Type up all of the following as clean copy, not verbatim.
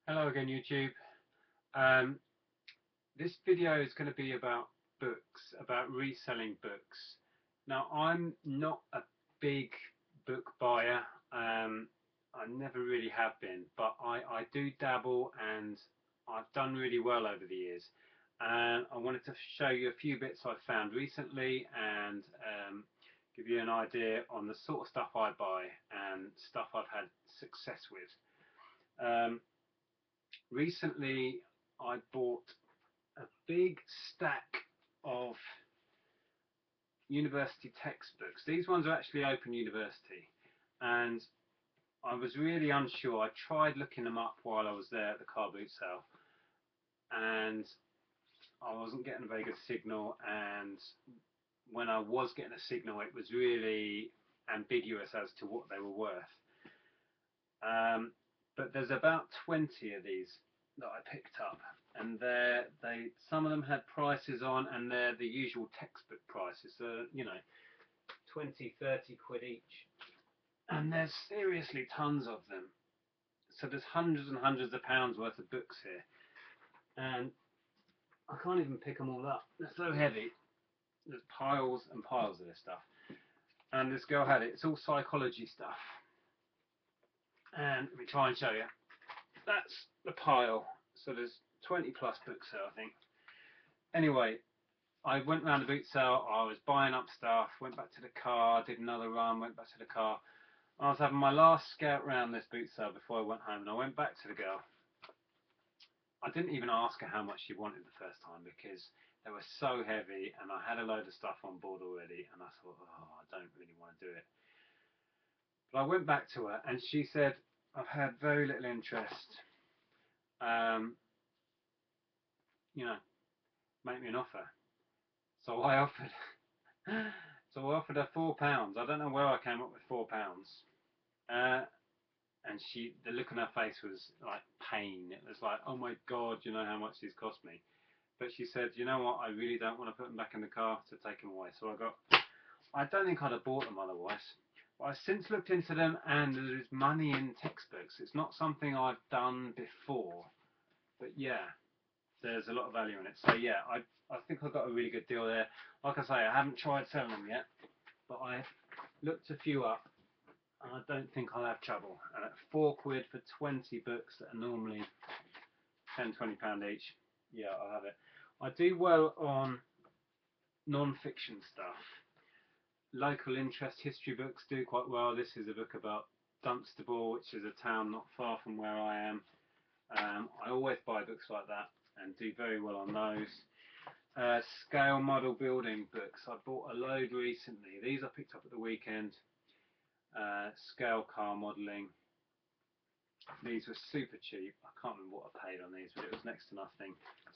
Hello again, YouTube. Um, this video is going to be about books, about reselling books. Now, I'm not a big book buyer. I never really have been, but I do dabble, and I've done really well over the years. And I wanted to show you a few bits I've found recently and give you an idea on the sort of stuff I buy and stuff I've had success with. Recently, I bought a big stack of university textbooks. These ones are actually Open University, and I was really unsure. I tried looking them up while I was there at the car boot sale, and I wasn't getting a very good signal. And when I was getting a signal, it was really ambiguous as to what they were worth. But there's about 20 of these that I picked up, and some of them had prices on, and they're the usual textbook prices, so 20, 30 quid each, and there's seriously tons of them. So there's hundreds and hundreds of pounds worth of books here, and I can't even pick them all up. They're so heavy. There's piles and piles of this stuff, and this girl had it. It's all psychology stuff, and let me try and show you. That's the pile. So there's 20 plus books there, I think. Anyway, I went round the boot sale. I was buying up stuff, went back to the car, did another run, went back to the car. I was having my last scout round this boot sale before I went home, and I went back to the girl. I didn't even ask her how much she wanted the first time because they were so heavy, and I had a load of stuff on board already, and I thought, oh, I don't really want to do it. But I went back to her, and she said, I've had very little interest. Um, you know, make me an offer. So I offered. So I offered her £4. I don't know where I came up with £4. And the look on her face was like pain. It was like, oh my God, you know how much these cost me. But she said, you know what, I really don't want to put them back in the car to take them away. So I don't think I'd have bought them otherwise. But I've since looked into them, and there is money in textbooks. It's not something I've done before, but yeah, there's a lot of value in it. So yeah, I think I got a really good deal there. Like I say, I haven't tried selling them yet, but I looked a few up, and I don't think I'll have trouble. And at £4 for 20 books that are normally £10–20 each, yeah, I'll have it. I do well on non-fiction stuff. Local interest history books do quite well. This is a book about Dunstable, which is a town not far from where I am. I always buy books like that and do very well on those. Scale model building books. I bought a load recently. These I picked up at the weekend. Scale car modelling. These were super cheap. I can't remember what I paid on these, but it was next to nothing.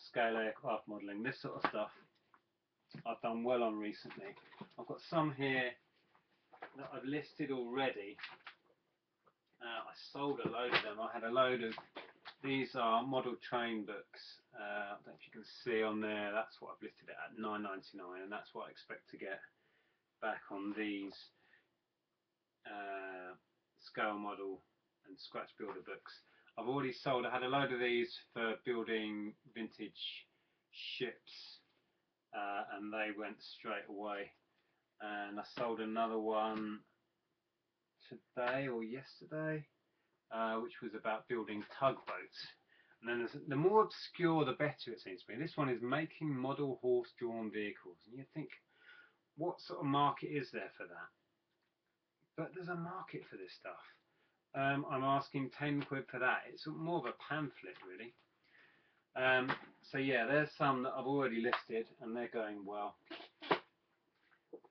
Scale aircraft modelling, this sort of stuff I've done well on recently. I've got some here that I've listed already. I sold a load of them. I had a load of, these are model train books. I don't know if you can see on there, that's what I've listed it at, £9.99, and that's what I expect to get back on these scale model and scratch builder books. I've already sold, I had a load of these for building vintage ships, and they went straight away. And I sold another one today or yesterday, which was about building tugboats. And then the more obscure the better, it seems to me. This one is making model horse-drawn vehicles, and you think, what sort of market is there for that? But there's a market for this stuff. I'm asking £10 for that. It's more of a pamphlet, really. So yeah, there's some that I've already listed, and they're going well.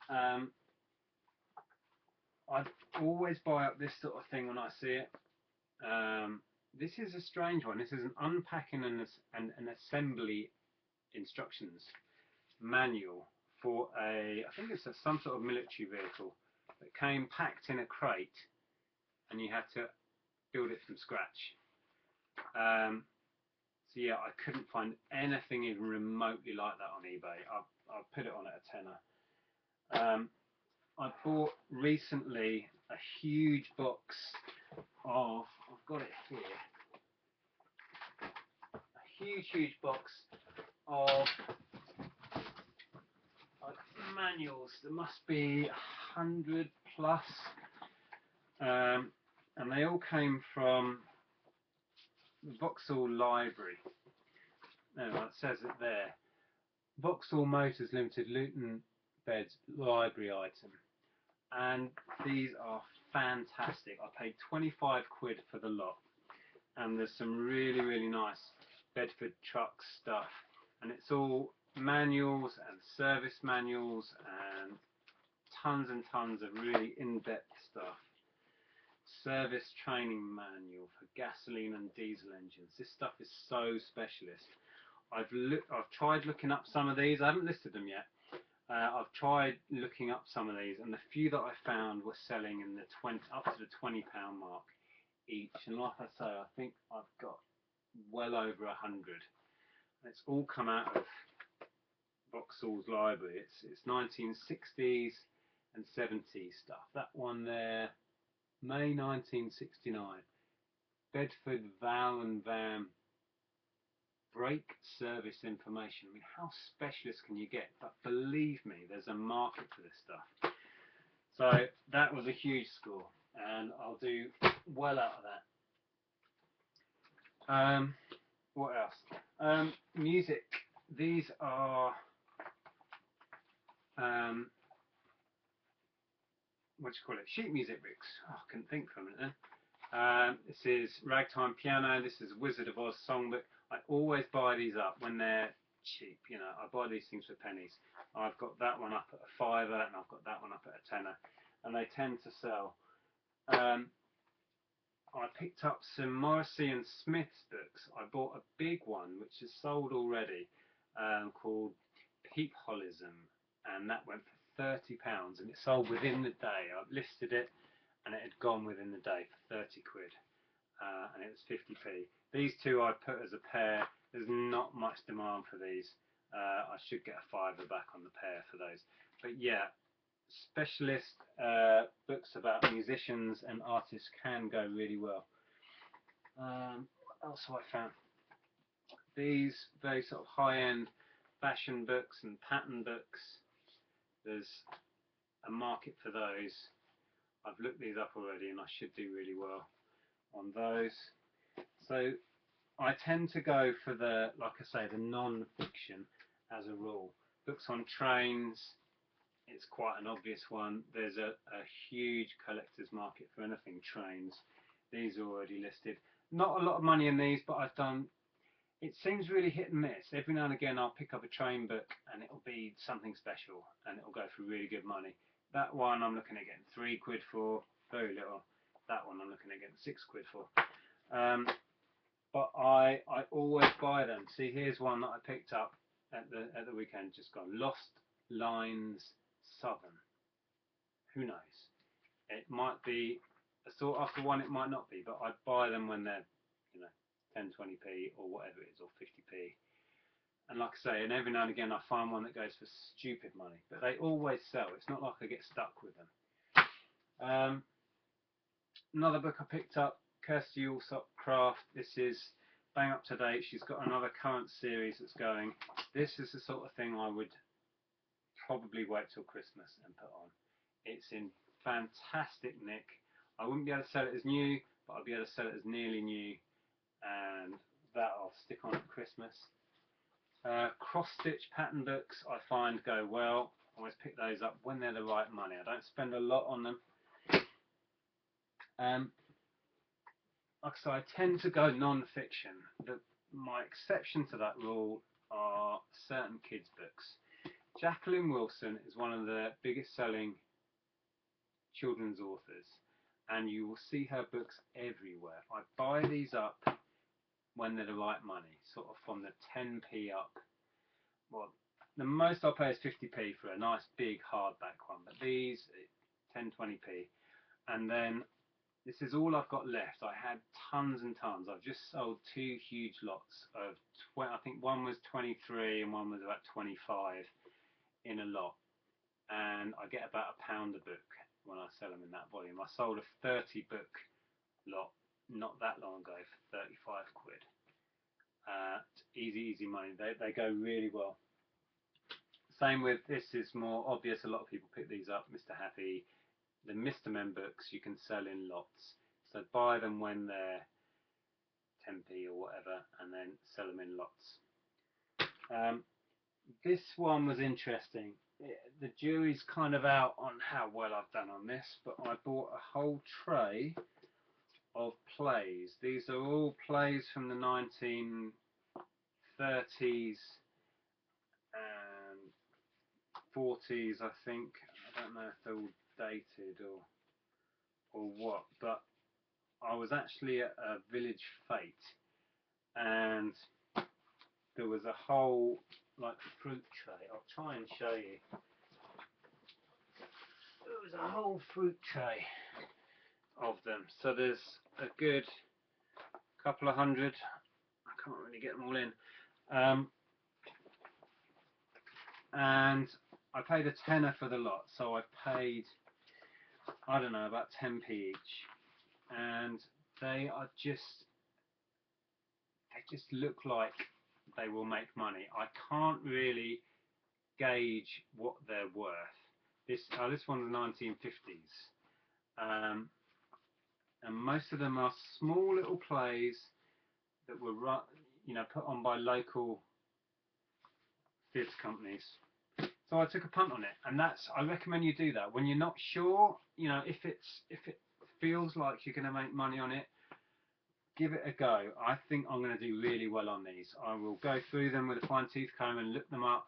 I always buy up this sort of thing when I see it. This is a strange one. This is an unpacking and an assembly instructions manual for I think it's some sort of military vehicle that came packed in a crate, and you had to build it from scratch. So yeah, I couldn't find anything even remotely like that on eBay. I'll put it on at a tenner. I bought recently a huge box of, I've got it here, huge box of like manuals. There must be 100 plus, and they all came from the Vauxhall Library. No, it says it there. Vauxhall Motors Limited Luton Beds Library item. And these are fantastic. I paid 25 quid for the lot. And there's some really nice Bedford truck stuff. And it's all manuals and service manuals and tons and tons of really in-depth stuff. Service training manual for gasoline and diesel engines. This stuff is so specialist. I've tried looking up some of these. I haven't listed them yet. I've tried looking up some of these, and the few that I found were selling in the up to the £20 mark each. And like I say, I think I've got well over 100. It's all come out of Vauxhall's library. It's 1960s and 70s stuff. That one there, May 1969. Bedford Val and Vam brake service information. I mean, how specialist can you get? But believe me, there's a market for this stuff. So that was a huge score, and I'll do well out of that. What else? Music. These are what do you call it? Sheet music books. Oh, I couldn't think for a minute then. This is Ragtime Piano. This is Wizard of Oz songbook. I always buy these up when they're cheap. You know, I buy these things for pennies. I've got that one up at a fiver, and I've got that one up at a tenner, and they tend to sell. I picked up some Marcion Smith books. I bought a big one which is sold already, called Peepholism, and that went for £30, and it sold within the day. I listed it, and it had gone within the day for 30 quid. And it was 50p. These two I put as a pair. There's not much demand for these. I should get a fiver back on the pair for those. But yeah, specialist books about musicians and artists can go really well. What else have I found? These very sort of high-end fashion books and pattern books. There's a market for those. I've looked these up already, and I should do really well on those. So I tend to go for the, like I say, the non-fiction as a rule. Books on trains, it's quite an obvious one. There's a huge collector's market for anything trains. These are already listed. Not a lot of money in these, but I've done, it seems really hit and miss. Every now and again I'll pick up a train book and it'll be something special and it'll go for really good money. That one I'm looking at getting 3 quid for, very little. That one I'm looking at getting 6 quid for. But I always buy them. See, here's one that I picked up at the weekend, just gone. Lost Lines Southern. Who knows? It might be a sought after one, it might not be, but I buy them when they're, you know, 10, 20p or whatever it is, or 50p. And like I say, and every now and again I find one that goes for stupid money, but they always sell. It's not like I get stuck with them. Another book I picked up, Kirsty Allsop Craft. This is bang up to date. She's got another current series that's going. This is the sort of thing I would probably wait till Christmas and put on. It's in fantastic nick. I wouldn't be able to sell it as new, but I'll be able to sell it as nearly new, and that I'll stick on at Christmas. Cross-stitch pattern books I find go well. I always pick those up when they're the right money. I don't spend a lot on them. Like I say, I tend to go non-fiction. My exception to that rule are certain kids' books. Jacqueline Wilson is one of the biggest selling children's authors, and you will see her books everywhere. I buy these up when they're the right money, sort of from the 10p up. Well, the most I'll pay is 50p for a nice big hardback one, but these 10, 20p. And then this is all I've got left. I had tons and tons. I've just sold 2 huge lots of, I think one was 23 and one was about 25 in a lot. And I get about £1 a book when I sell them in that volume. I sold a 30 book lot not that long ago for 35 quid. Easy money. They go really well. Same with, this is more obvious, a lot of people pick these up, Mr. Happy. The Mr. Men books you can sell in lots. So buy them when they're 10p or whatever, and then sell them in lots. This one was interesting. The jury's kind of out on how well I've done on this, but I bought a whole tray of plays. These are all plays from the 1930s and 40s, I think. I don't know if they're all dated or what, but I was actually at a village fete, and there was a whole like fruit tray. I'll try and show you. There was a whole fruit tray of them. So there's a good couple of hundred. I can't really get them all in. And I paid a tenner for the lot, so I paid, I don't know, about 10p each. And they just look like they will make money. I can't really gauge what they're worth. This one's 1950s, and most of them are small little plays that were put on by local theatre companies. So I took a punt on it, and I recommend you do that when you're not sure. If it feels like you're going to make money on it, give it a go. I think I'm going to do really well on these. I will go through them with a fine tooth comb and look them up.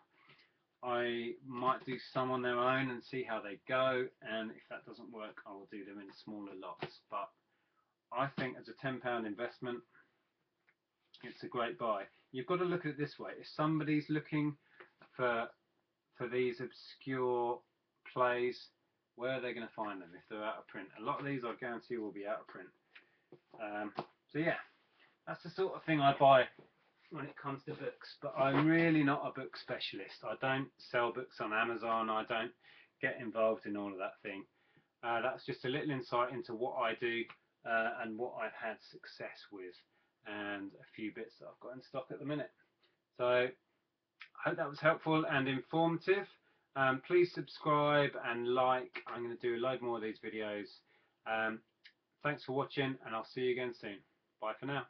I might do some on their own and see how they go, and if that doesn't work, I will do them in smaller lots. But I think as a £10 investment, it's a great buy. You've got to look at it this way. If somebody's looking for these obscure plays, where are they going to find them if they're out of print? A lot of these, I guarantee, will be out of print. So yeah, that's the sort of thing I buy when it comes to books, but I'm really not a book specialist. I don't sell books on Amazon. I don't get involved in all of that thing. That's just a little insight into what I do and what I've had success with, and a few bits that I've got in stock at the minute. So I hope that was helpful and informative. Please subscribe and like. I'm going to do a load more of these videos. Thanks for watching, and I'll see you again soon. Bye for now.